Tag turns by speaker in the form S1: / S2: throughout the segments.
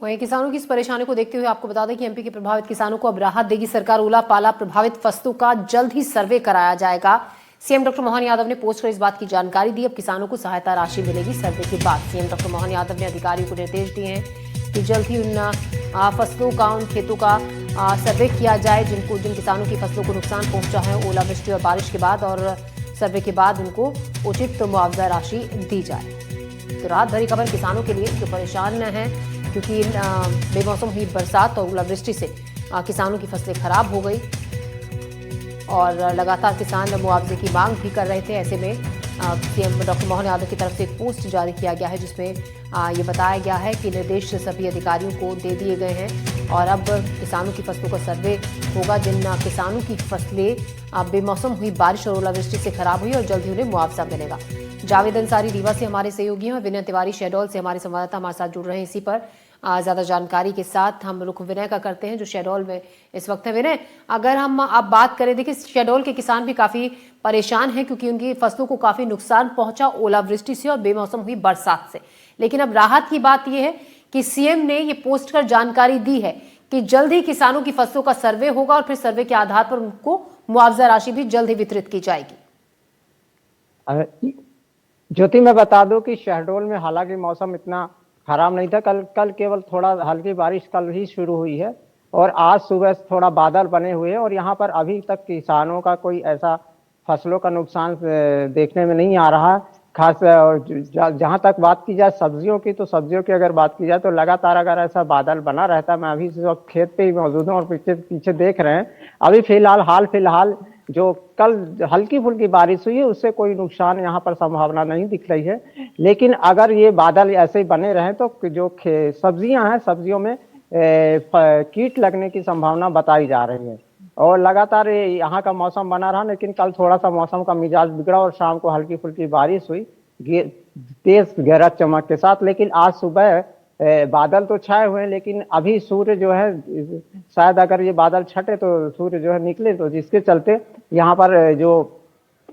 S1: वहीं किसानों की इस परेशानी को देखते हुए आपको बता दें कि एमपी के प्रभावित किसानों को अब राहत देगी सरकार। ओला पाला प्रभावित फसलों का जल्द ही सर्वे कराया जाएगा। सीएम डॉक्टर मोहन यादव ने पोस्ट कर इस बात की जानकारी दी। अब किसानों को सहायता राशि मिलेगी सर्वे के बाद। सीएम डॉक्टर मोहन यादव ने अधिकारियों को निर्देश दिए हैं कि जल्द ही उन फसलों का, उन खेतों का सर्वे किया जाए जिन किसानों की फसलों को नुकसान पहुंचा है ओलावृष्टि और बारिश के बाद, और सर्वे के बाद उनको उचित मुआवजा राशि दी जाए। तो राहत भरी खबर किसानों के लिए जो परेशान हैं, क्योंकि बेमौसम हुई बरसात और ओलावृष्टि से किसानों की फसलें खराब हो गई और लगातार किसान मुआवजे की मांग भी कर रहे थे। ऐसे में सीएम डॉक्टर मोहन यादव की तरफ से एक पोस्ट जारी किया गया है जिसमें ये बताया गया है कि निर्देश सभी अधिकारियों को दे दिए गए हैं और अब किसानों की फसलों का सर्वे होगा। जिन किसानों की फसलें बेमौसम हुई बारिश और ओलावृष्टि से खराब हुई और जल्द ही उन्हें मुआवजा मिलेगा। जावेद अंसारी रीवा से हमारे सहयोगी हैं और विनय तिवारी शहडोल से हमारे संवाददाता हमारे साथ जुड़ रहे हैं। इसी पर ज्यादा जानकारी के साथ हम रुख विनय का करते हैं जो शहडोल में इस वक्त है। विनय, अगर हम अब बात करें, देखिए शहडोल के किसान भी काफी परेशान हैं क्योंकि उनकी फसलों को काफी नुकसान पहुंचा ओलावृष्टि से और बेमौसम हुई बरसात से। लेकिन अब राहत की बात यह है कि सीएम ने ये पोस्ट कर जानकारी दी है कि जल्द ही किसानों की फसलों का सर्वे होगा और फिर सर्वे के आधार पर उनको मुआवजा राशि भी जल्द ही वितरित की जाएगी।
S2: ज्योति, मैं बता दूं कि शहडोल में हालांकि मौसम इतना खराब नहीं था। कल केवल थोड़ा हल्की बारिश कल ही शुरू हुई है और आज सुबह थोड़ा बादल बने हुए हैं और यहाँ पर अभी तक किसानों का कोई ऐसा फसलों का नुकसान देखने में नहीं आ रहा। खास और जहाँ तक बात की जाए सब्जियों की, तो सब्जियों की अगर बात की जाए तो लगातार अगर ऐसा बादल बना रहता, मैं अभी इस वक्त खेत पे ही मौजूद हूँ और पीछे देख रहे हैं, अभी हाल फिलहाल जो कल हल्की फुल्की बारिश हुई है उससे कोई नुकसान यहाँ पर संभावना नहीं दिख रही है। लेकिन अगर ये बादल ऐसे ही बने रहें तो जो सब्जियां हैं, सब्जियों में कीट लगने की संभावना बताई जा रही है और लगातार यहाँ का मौसम बना रहा। लेकिन कल थोड़ा सा मौसम का मिजाज बिगड़ा और शाम को हल्की फुल्की बारिश हुई तेज गरज चमक के साथ। लेकिन आज सुबह बादल तो छाए हुए हैं लेकिन अभी सूर्य जो है, शायद अगर ये बादल छटे तो सूर्य जो है निकले, तो जिसके चलते यहाँ पर जो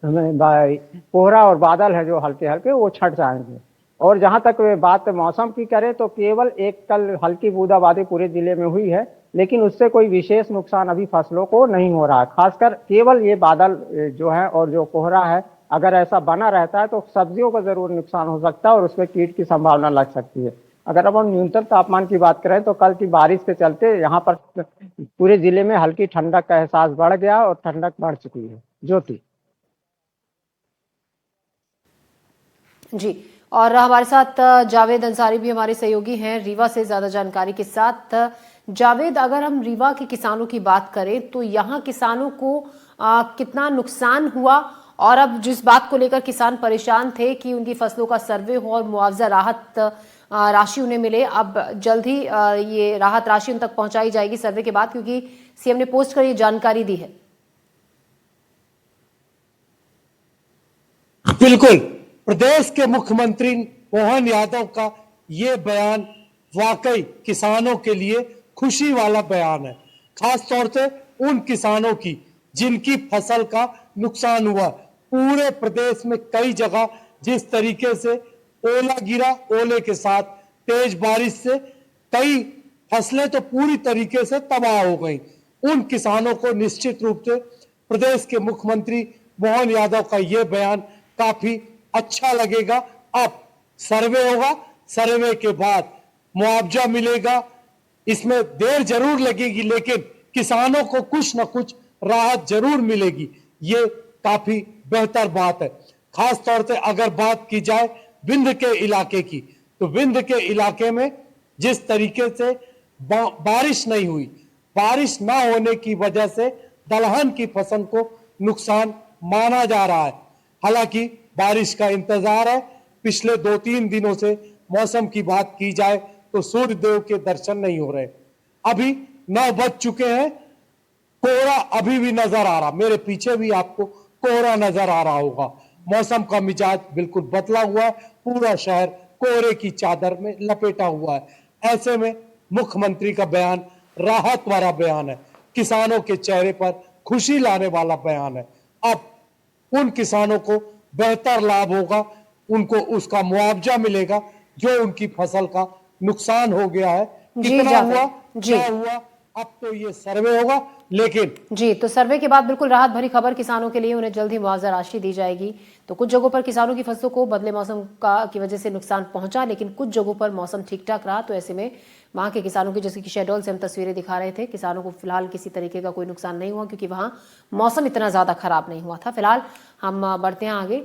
S2: कोहरा और बादल है जो हल्के हल्के वो छट जाएंगे। और जहां तक बात मौसम की करें तो केवल एक कल हल्की बूंदाबांदी पूरे जिले में हुई है, लेकिन उससे कोई विशेष नुकसान अभी फसलों को नहीं हो रहा है। खासकर केवल ये बादल जो है और जो कोहरा है, अगर ऐसा बना रहता है तो सब्जियों को जरूर नुकसान हो सकता है और उसमें कीट की संभावना लग सकती है। अगर अब हम न्यूनतम तापमान की बात करें तो कल की बारिश के चलते यहाँ पर पूरे जिले में हल्की ठंडक का एहसास बढ़ गया और ठंडक बढ़ चुकी है। ज्योति
S1: जी, और हमारे साथ जावेद अंसारी भी हमारे सहयोगी हैं रीवा से ज्यादा जानकारी के साथ। जावेद, अगर हम रीवा के किसानों की बात करें तो यहाँ किसानों को कितना नुकसान हुआ और अब जिस बात को लेकर किसान परेशान थे कि उनकी फसलों का सर्वे हो और मुआवजा राहत राशि उन्हें मिले, अब जल्द ही ये राहत राशि उन तक पहुंचाई जाएगी सर्वे के बाद, क्योंकि सीएम ने पोस्ट कर ये जानकारी दी है।
S3: बिल्कुल, प्रदेश के मुख्यमंत्री मोहन यादव का ये बयान वाकई किसानों के लिए खुशी वाला बयान है। खास तौर से उन किसानों की जिनकी फसल का नुकसान हुआ। पूरे प्रदेश में कई जगह जिस तरीके से ओला गिरा, ओले के साथ तेज बारिश से कई फसलें तो पूरी तरीके से तबाह हो गई। उन किसानों को निश्चित रूप से प्रदेश के मुख्यमंत्री मोहन यादव का यह बयान काफी अच्छा लगेगा। अब सर्वे होगा, सर्वे के बाद मुआवजा मिलेगा। इसमें देर जरूर लगेगी लेकिन किसानों को कुछ न कुछ राहत जरूर मिलेगी। ये काफी बेहतर बात है। खास तौर से अगर बात की जाए विंध्य के इलाके की, तो विंध्य के इलाके में जिस तरीके से बारिश नहीं हुई, बारिश ना होने की वजह से दलहन की फसल को नुकसान माना जा रहा है। हालांकि बारिश का इंतजार है। पिछले 2-3 दिनों से मौसम की बात की जाए तो सूर्य देव के दर्शन नहीं हो रहे। अभी 9 बज चुके हैं, कोहरा अभी भी नजर आ रहा, मेरे पीछे भी आपको कोहरा नजर आ रहा होगा। मौसम का मिजाज बिल्कुल बदला हुआ है, पूरा शहर कोहरे की चादर में लपेटा हुआ है। ऐसे में मुख्यमंत्री का बयान राहत वाला बयान है, किसानों के चेहरे पर खुशी लाने वाला बयान है। अब उन किसानों को बेहतर लाभ होगा, उनको उसका मुआवजा मिलेगा जो उनकी फसल का नुकसान हो गया है।
S1: जी,
S3: कितना
S1: जावेद,
S3: हुआ,
S1: जी।
S3: क्या हुआ, अब तो ये सर्वे होगा। लेकिन
S1: जी, तो सर्वे के बाद बिल्कुल राहत भरी खबर किसानों के लिए, उन्हें जल्द ही मुआवजा राशि दी जाएगी। तो कुछ जगहों पर किसानों की फसलों को बदले मौसम की वजह से नुकसान पहुंचा, लेकिन कुछ जगहों पर मौसम ठीक ठाक रहा। तो ऐसे में वहां के किसानों की, जैसे कि शहडोल से हम तस्वीरें दिखा रहे थे, किसानों को फिलहाल किसी तरीके का कोई नुकसान नहीं हुआ क्योंकि वहां मौसम इतना ज्यादा खराब नहीं हुआ था। फिलहाल हम बढ़ते हैं आगे।